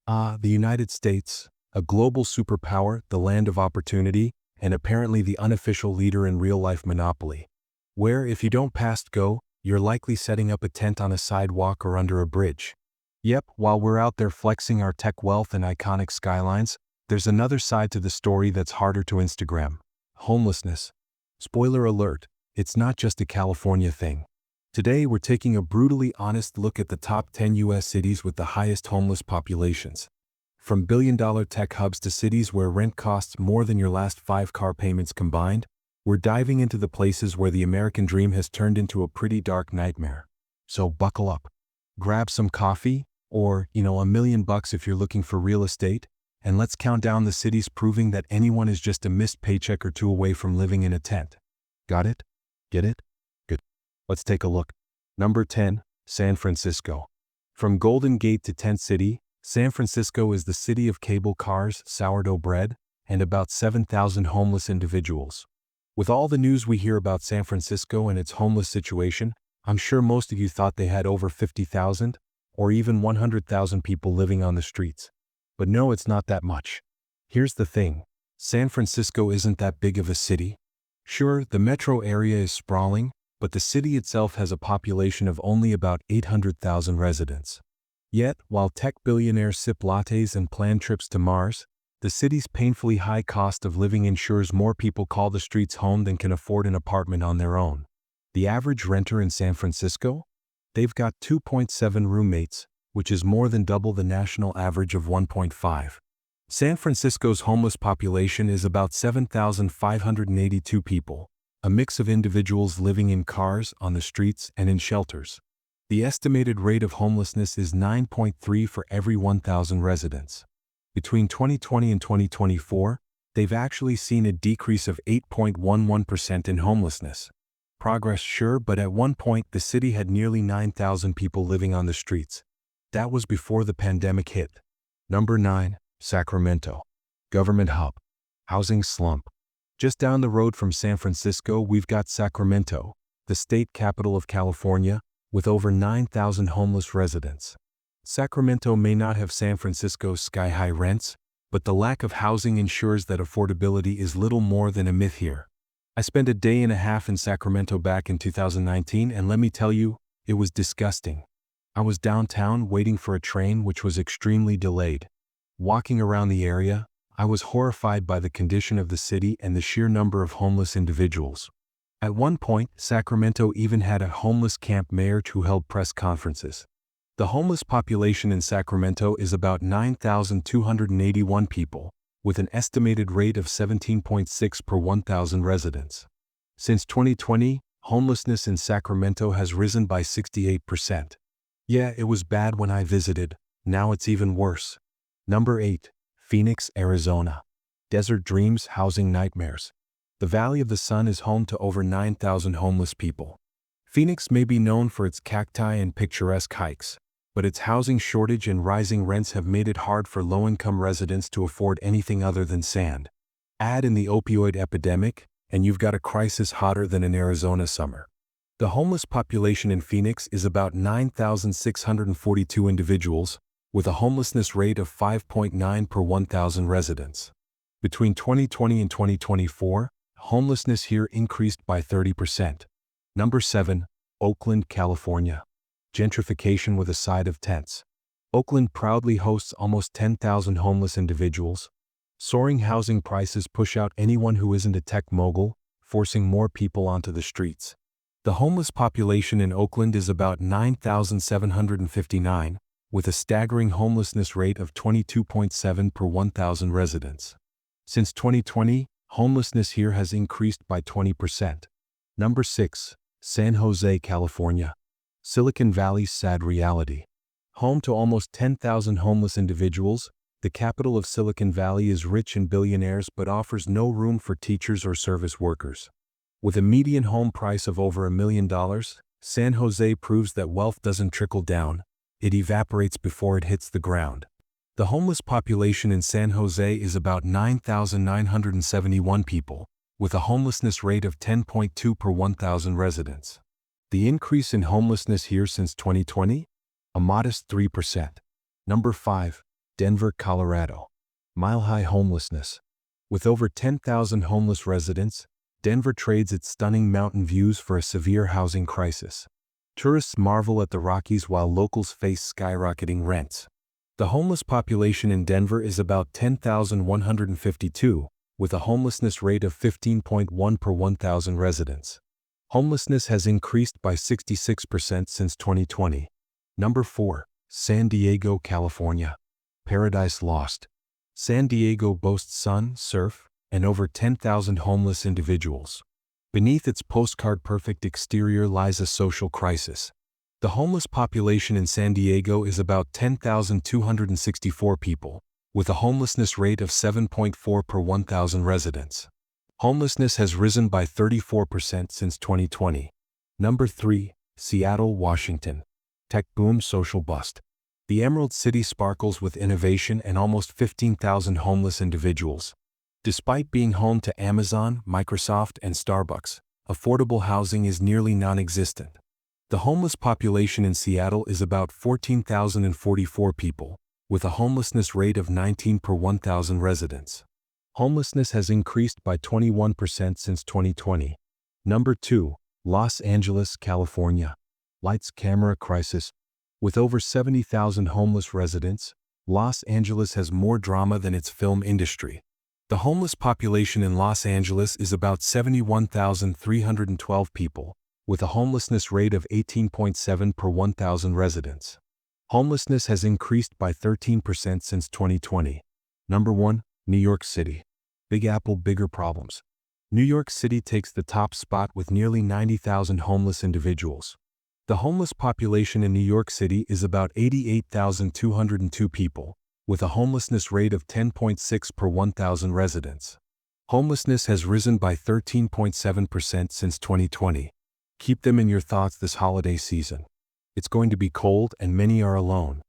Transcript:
The United States, a global superpower, the land of opportunity, and apparently the unofficial leader in real-life monopoly. Where, if you don't pass go, you're likely setting up a tent on a sidewalk or under a bridge. Yep, while we're out there flexing our tech wealth and iconic skylines, there's another side to the story that's harder to Instagram. Homelessness. Spoiler alert, it's not just a California thing. Today we're taking a brutally honest look at the top 10 U.S. cities with the highest homeless populations. From billion-dollar tech hubs to cities where rent costs more than your last 5 car payments combined, we're diving into the places where the American dream has turned into a pretty dark nightmare. So buckle up. Grab some coffee, or, $1 million if you're looking for real estate, and let's count down the cities proving that anyone is just a missed paycheck or two away from living in a tent. Got it? Get it? Good. Let's take a look. Number 10, San Francisco. From Golden Gate to Tent City, San Francisco is the city of cable cars, sourdough bread, and about 7,000 homeless individuals. With all the news we hear about San Francisco and its homeless situation, I'm sure most of you thought they had over 50,000 or even 100,000 people living on the streets. But no, it's not that much. Here's the thing. San Francisco isn't that big of a city. Sure, the metro area is sprawling, but the city itself has a population of only about 800,000 residents. Yet, while tech billionaires sip lattes and plan trips to Mars, the city's painfully high cost of living ensures more people call the streets home than can afford an apartment on their own. The average renter in San Francisco? They've got 2.7 roommates, which is more than double the national average of 1.5. San Francisco's homeless population is about 7,582 people, a mix of individuals living in cars, on the streets, and in shelters. The estimated rate of homelessness is 9.3 for every 1,000 residents. Between 2020 and 2024, they've actually seen a decrease of 8.11% in homelessness. Progress, sure, but at one point the city had nearly 9,000 people living on the streets. That was before the pandemic hit. Number 9, Sacramento. Government hub. Housing slump. Just down the road from San Francisco, we've got Sacramento, the state capital of California, with over 9,000 homeless residents. Sacramento may not have San Francisco's sky-high rents, but the lack of housing ensures that affordability is little more than a myth here. I spent a day and a half in Sacramento back in 2019, and let me tell you, it was disgusting. I was downtown waiting for a train which was extremely delayed. Walking around the area, I was horrified by the condition of the city and the sheer number of homeless individuals. At one point, Sacramento even had a homeless camp mayor who held press conferences. The homeless population in Sacramento is about 9,281 people, with an estimated rate of 17.6 per 1,000 residents. Since 2020, homelessness in Sacramento has risen by 68%. Yeah, it was bad when I visited, now it's even worse. Number 8, Phoenix, Arizona. Desert dreams, housing nightmares. The Valley of the Sun is home to over 9,000 homeless people. Phoenix may be known for its cacti and picturesque hikes, but its housing shortage and rising rents have made it hard for low-income residents to afford anything other than sand. Add in the opioid epidemic, and you've got a crisis hotter than an Arizona summer. The homeless population in Phoenix is about 9,642 individuals, with a homelessness rate of 5.9 per 1,000 residents. Between 2020 and 2024, homelessness here increased by 30%. Number 7, Oakland, California. Gentrification with a side of tents. Oakland proudly hosts almost 10,000 homeless individuals. Soaring housing prices push out anyone who isn't a tech mogul, forcing more people onto the streets. The homeless population in Oakland is about 9,759, with a staggering homelessness rate of 22.7 per 1,000 residents. Since 2020, homelessness here has increased by 20%. Number 6, San Jose, California. Silicon Valley's sad reality. Home to almost 10,000 homeless individuals, the capital of Silicon Valley is rich in billionaires but offers no room for teachers or service workers. With a median home price of over $1 million, San Jose proves that wealth doesn't trickle down, it evaporates before it hits the ground. The homeless population in San Jose is about 9,971 people, with a homelessness rate of 10.2 per 1,000 residents. The increase in homelessness here since 2020? A modest 3%. Number 5, Denver, Colorado. Mile-high homelessness. With over 10,000 homeless residents, Denver trades its stunning mountain views for a severe housing crisis. Tourists marvel at the Rockies while locals face skyrocketing rents. The homeless population in Denver is about 10,152, with a homelessness rate of 15.1 per 1,000 residents. Homelessness has increased by 66% since 2020. Number 4. San Diego, California. Paradise lost. San Diego boasts sun, surf, and over 10,000 homeless individuals. Beneath its postcard-perfect exterior lies a social crisis. The homeless population in San Diego is about 10,264 people, with a homelessness rate of 7.4 per 1,000 residents. Homelessness has risen by 34% since 2020. Number 3. Seattle, Washington. Tech boom, social bust. The Emerald City sparkles with innovation and almost 15,000 homeless individuals. Despite being home to Amazon, Microsoft, and Starbucks, affordable housing is nearly non-existent. The homeless population in Seattle is about 14,044 people, with a homelessness rate of 19 per 1,000 residents. Homelessness has increased by 21% since 2020. Number 2. Los Angeles, California. Lights, camera crisis. With over 70,000 homeless residents, Los Angeles has more drama than its film industry. The homeless population in Los Angeles is about 71,312 people, with a homelessness rate of 18.7 per 1,000 residents. Homelessness has increased by 13% since 2020. Number 1. New York City. Big Apple, bigger problems. New York City takes the top spot with nearly 90,000 homeless individuals. The homeless population in New York City is about 88,202 people, with a homelessness rate of 10.6 per 1,000 residents. Homelessness has risen by 13.7% since 2020. Keep them in your thoughts this holiday season. It's going to be cold and many are alone.